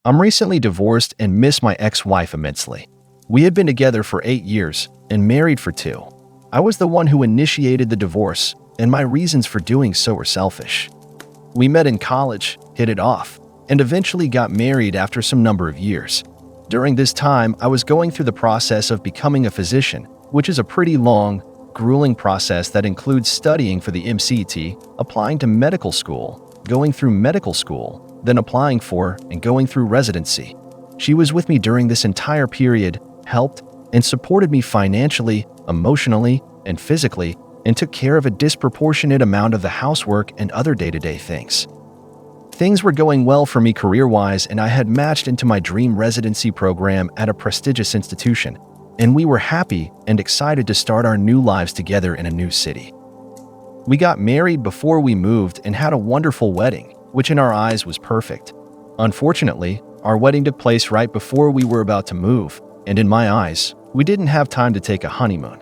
I'm recently divorced and miss my ex-wife immensely. We had been together for 8 years and married for 2. I was the one who initiated the divorce, and my reasons for doing so were selfish. We met in college, hit it off, and eventually got married after some number of years. During this time, I was going through the process of becoming a physician, which is a pretty long, grueling process that includes studying for the MCT, applying to medical school, going through medical school, then applying for and going through residency. She was with me during this entire period, helped and supported me financially, emotionally, and physically, and took care of a disproportionate amount of the housework and other day-to-day things. Things were going well for me career-wise, and I had matched into my dream residency program at a prestigious institution, and we were happy and excited to start our new lives together in a new city. We got married before we moved and had a wonderful wedding, which in our eyes was perfect. Unfortunately, our wedding took place right before we were about to move, and in my eyes, we didn't have time to take a honeymoon.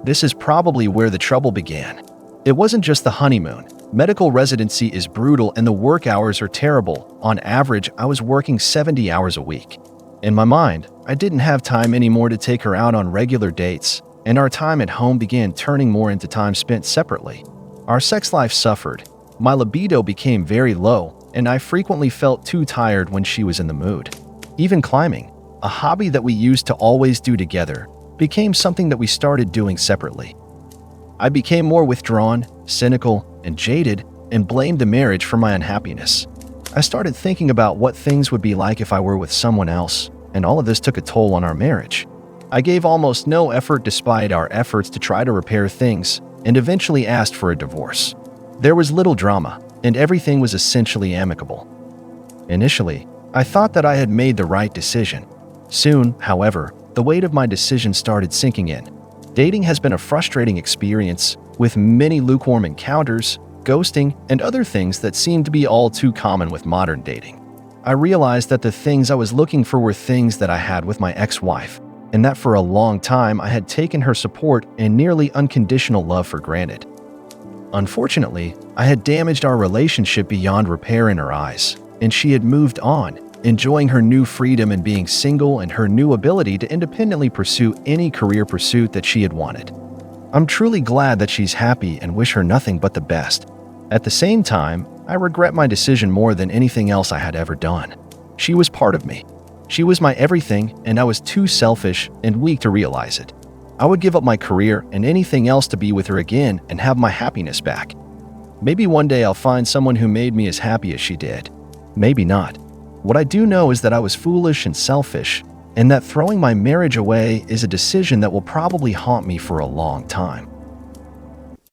This is probably where the trouble began. It wasn't just the honeymoon. Medical residency is brutal and the work hours are terrible. On average, I was working 70 hours a week. In my mind, I didn't have time anymore to take her out on regular dates, and our time at home began turning more into time spent separately. Our sex life suffered. My libido became very low, and I frequently felt too tired when she was in the mood. Even climbing, a hobby that we used to always do together, became something that we started doing separately. I became more withdrawn, cynical, and jaded, and blamed the marriage for my unhappiness. I started thinking about what things would be like if I were with someone else, and all of this took a toll on our marriage. I gave almost no effort despite our efforts to try to repair things, and eventually asked for a divorce. There was little drama, and everything was essentially amicable. Initially, I thought that I had made the right decision. Soon, however, the weight of my decision started sinking in. Dating has been a frustrating experience, with many lukewarm encounters, ghosting, and other things that seem to be all too common with modern dating. I realized that the things I was looking for were things that I had with my ex-wife, and that for a long time I had taken her support and nearly unconditional love for granted. Unfortunately, I had damaged our relationship beyond repair in her eyes, and she had moved on, enjoying her new freedom and being single and her new ability to independently pursue any career pursuit that she had wanted. I'm truly glad that she's happy and wish her nothing but the best. At the same time, I regret my decision more than anything else I had ever done. She was part of me. She was my everything, and I was too selfish and weak to realize it. I would give up my career and anything else to be with her again and have my happiness back. Maybe one day I'll find someone who made me as happy as she did. Maybe not. What I do know is that I was foolish and selfish, and that throwing my marriage away is a decision that will probably haunt me for a long time.